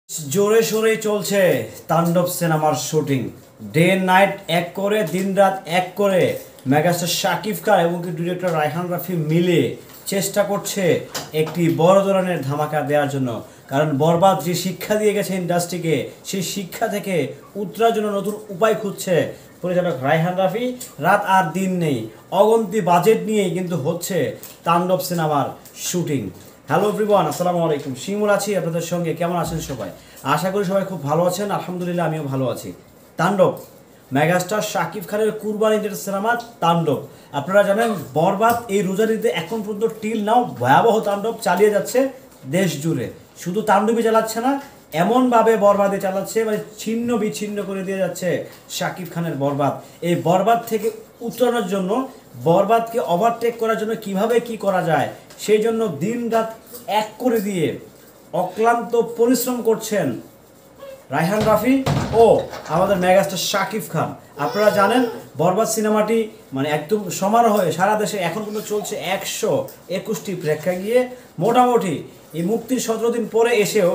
জোরে সোরে চলছে তাণ্ডব সিনেমার শুটিং। ডে নাইট এক করে, দিন রাত এক করে মেগাস্টার শাকিব খান এবং ডিরেক্টর রায়হান রাফি মিলে চেষ্টা করছে একটি বড় ধরনের ধামাকা দেওয়ার জন্য। কারণ বরবাদ যে শিক্ষা দিয়ে গেছে ইন্ডাস্ট্রিকে, সেই শিক্ষা থেকে উত্তরার জন্য নতুন উপায় খুঁজছে পরিচালক রায়হান রাফি। রাত আর দিন নেই, অগন্তি বাজেট নিয়েই কিন্তু হচ্ছে তাণ্ডব সিনেমার শুটিং। হ্যালো এভরিওয়ান, আসসালামু আলাইকুম। শিমুল আছি আপনাদের সঙ্গে। কেমন আছেন সবাই? আশা করি সবাই খুব ভালো আছেন। আলহামদুলিল্লাহ আমিও ভালো আছি। তাণ্ডব, মেগাস্টার শাকিব খানের কুরবানি ঈদের সিনেমা তাণ্ডব। আপনারা জানেন বরবাদ এই রোজার ঈদে এখন পর্যন্ত টিল নাও ভয়াবহ তাণ্ডব চালিয়ে যাচ্ছে দেশ জুড়ে। শুধু তাণ্ডবই চালাচ্ছে না, এমনভাবে বরবাদে চালাচ্ছে, মানে ছিন্ন বিচ্ছিন্ন করে দিয়ে যাচ্ছে শাকিব খানের বরবাদ। এই বরবাদ থেকে উতরানোর জন্য, বরবাদকে ওভারটেক করার জন্য কিভাবে কি করা যায়, সেই জন্য দিন রাত এক করে দিয়ে অক্লান্ত পরিশ্রম করছেন রায়হান রাফি ও আমাদের মেগাস্টার শাকিব খান। আপনারা জানেন বরবাদ সিনেমাটি মানে একদম সমারোহে সারা দেশে এখন পর্যন্ত চলছে 121টি প্রেক্ষাগৃহে। মোটামুটি এই মুক্তির 17 দিন পরে এসেও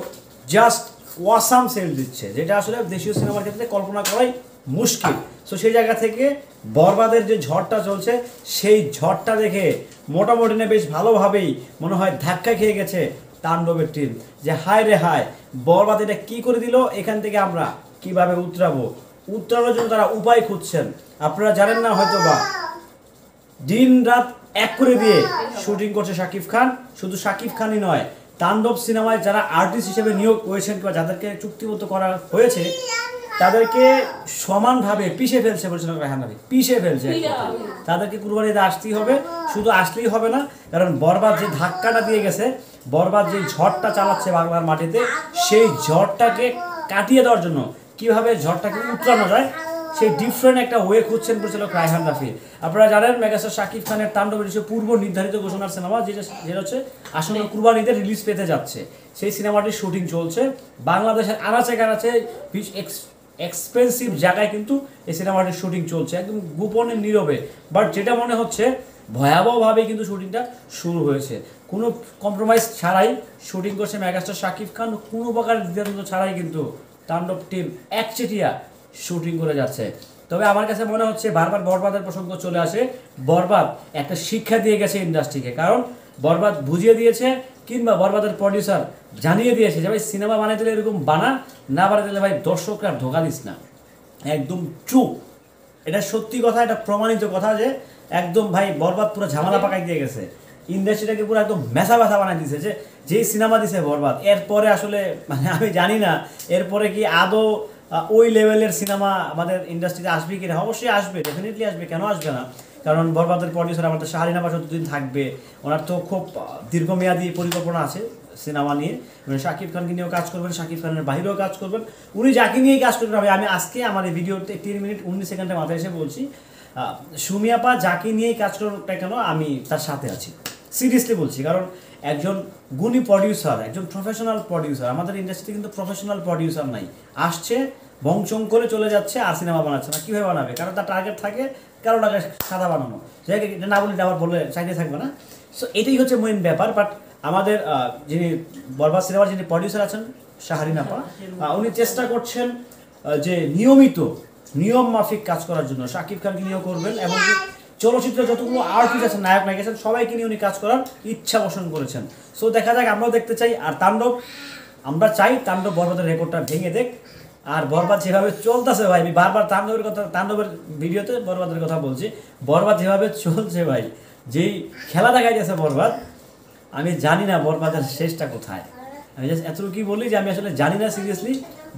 জাস্ট ওয়াসাম সেল দিচ্ছে, যেটা আসলে দেশীয় সিনেমার ক্ষেত্রে কল্পনা করাই মুশকিল। সো সেই জায়গা থেকে বরবাদের যে ঝড়টা চলছে, সেই ঝড়টা দেখে মোটামুটি না বেশ ভালোভাবেই মনে হয় ধাক্কা খেয়ে গেছে তাণ্ডবের টিম। যে হায় রে হায়, বরবাদ এটা কী করে দিল, এখান থেকে আমরা কিভাবে উতরানোর জন্য তারা উপায় খুঁজছেন। আপনারা জানেন না হয়তো বা, দিন রাত এক করে দিয়ে শুটিং করছে শাকিব খান। শুধু শাকিব খানই নয়, তাণ্ডব সিনেমায় যারা আর্টিস্ট হিসেবে নিয়োগ হয়েছেন কিংবা যাদেরকে চুক্তিবদ্ধ করা হয়েছে, তাদেরকে সমানভাবে পিষে ফেলছে পরিচালক রায়হান রাফি, পিষে ফেলছে। তাদেরকে কুরবানিতে আসতেই হবে। শুধু আসলেই হবে না, কারণ বরবাদ যে ধাক্কাটা দিয়ে গেছে, বরবাদ যে ঝড়টা চালাচ্ছে বাংলার মাটিতে, সেই ঝড়টাকে কাটিয়ে দেওয়ার জন্য কিভাবে ঝড়টাকে উতরানো যায়, সেই ডিফারেন্ট একটা ওয়ে খুঁজছেন পরিচালক রায়হান রাফি। আপনারা জানেন মেগাস্টার শাকিব খানের তাণ্ডব হিসেবে পূর্ব নির্ধারিত ঘোষণার সিনেমা, যেটা হচ্ছে আসন্ন কুরবানিতে রিলিজ পেতে যাচ্ছে। সেই সিনেমাটির শুটিং চলছে বাংলাদেশের আনাচে কানাচে, এক্সপেন্সিভ জায়গায় কিন্তু এই সিনেমাটির শুটিং চলছে, একদম গোপনে নীরবে। বাট যেটা মনে হচ্ছে ভয়াবহভাবে কিন্তু শুটিংটা শুরু হয়েছে। কোনো কম্প্রোমাইজ ছাড়াই শুটিং করছে মেগাস্টার শাকিব খান। কোনো প্রকার দ্বিধাদ্বন্দ্ব ছাড়াই কিন্তু তাণ্ডব টিম একচেটিয়া শুটিং করে যাচ্ছে। তবে আমার কাছে মনে হচ্ছে বারবার বরবাদের প্রসঙ্গ চলে আসে। বরবাদ একটা শিক্ষা দিয়ে গেছে ইন্ডাস্ট্রিকে, কারণ বরবাদ বুঝিয়ে দিয়েছে, কিংবা বরবাদের প্রডিউসার জানিয়ে দিয়েছে যে ভাই সিনেমা বানাই দিলে এরকম বানা, না বানাই দিলে ভাই দর্শকরা ধোকা দিস না। একদম ট্রু, এটা সত্যি কথা, এটা প্রমাণিত কথা যে একদম ভাই বরবাদ পুরো ঝামেলা পাকাই দিয়ে গেছে, ইন্ডাস্ট্রিটাকে পুরো একদম মেসা বানাই দিয়েছে। যে যেই সিনেমা দিছে বরবাদ, এরপরে আসলে মানে আমি জানি না এরপরে কি আদৌ ওই লেভেলের সিনেমা আমাদের ইন্ডাস্ট্রিতে আসবে কিনা। অবশ্যই আসবে, ডেফিনেটলি আসবে, কেন আসবে না। কারণ বরবাদের প্রডিউসার আমাদের শাহরিন আপাস যতদিন থাকবে, ওনার তো খুব দীর্ঘমেয়াদী পরিকল্পনা আছে সিনেমা নিয়ে। মানে শাকিব খানকে নিয়েও কাজ করবেন, শাকিব খানের বাইরেও কাজ করবেন, উনি যাকে নিয়েই কাজ করবেন। আমি আজকে আমার এই ভিডিওতে 3 মিনিট 19 সেকেন্ডের মাথায় এসে বলছি, সুমি আপা যাকে নিয়েই কাজ করুক না কেন, আমি তার সাথে আছি, সিরিয়াসলি বলছি। কারণ একজন গুণী প্রডিউসার, একজন প্রফেশনাল প্রডিউসার। আমাদের ইন্ডাস্ট্রিতে কিন্তু প্রফেশনাল প্রডিউসার নাই, আসছে বংচং করে চলে যাচ্ছে আর সিনেমা বানাচ্ছে না। কীভাবে বানাবে? কারণ তার টার্গেট থাকে কারো টাকা সাদা বানানো, যাকে এটা না বলে আবার বললে চাইতে থাকবে না। সো এটাই হচ্ছে মেইন ব্যাপার। বাট আমাদের যিনি বরবাদ সিনেমার যিনি প্রডিউসার আছেন শাহরিন আপা, উনি চেষ্টা করছেন যে নিয়ম মাফিক কাজ করার জন্য। শাকিব খানকে নিয়েও করবেন, এমনকি চলচ্চিত্রে যতগুলো আর্টিস্ট আছেন, নায়ক নায়িকা আছেন, সবাইকে নিয়ে উনি কাজ করার ইচ্ছা পোষণ করেছেন। সো দেখা যাক, আমরাও দেখতে চাই। আর তাণ্ডব, আমরা চাই তাণ্ডব বরবাদের রেকর্ডটা ভেঙে দেখ। আর বরবাদ যেভাবে চলতেছে ভাই, আমি বারবার তাণ্ডবের ভিডিওতে বরবাদের কথা বলছি। বরবাদ যেভাবে চলছে ভাই, যেই খেলা দেখাই যাচ্ছে বরবাদ, আমি জানি না বরবাদের শেষটা কোথায়। আমি জাস্ট এতটুকুই বলি যে আমি আসলে জানি না সিরিয়াসলি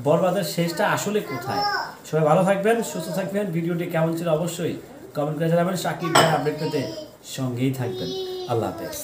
বরবাদের শেষটা আসলে কোথায়। সবাই ভালো থাকবেন, সুস্থ থাকবেন। ভিডিওটি কেমন ছিল অবশ্যই কমেন্ট করে জানাবেন। শাকিব ভাই আপডেট পেতে সঙ্গেই থাকবেন। আল্লাহ হাফেজ।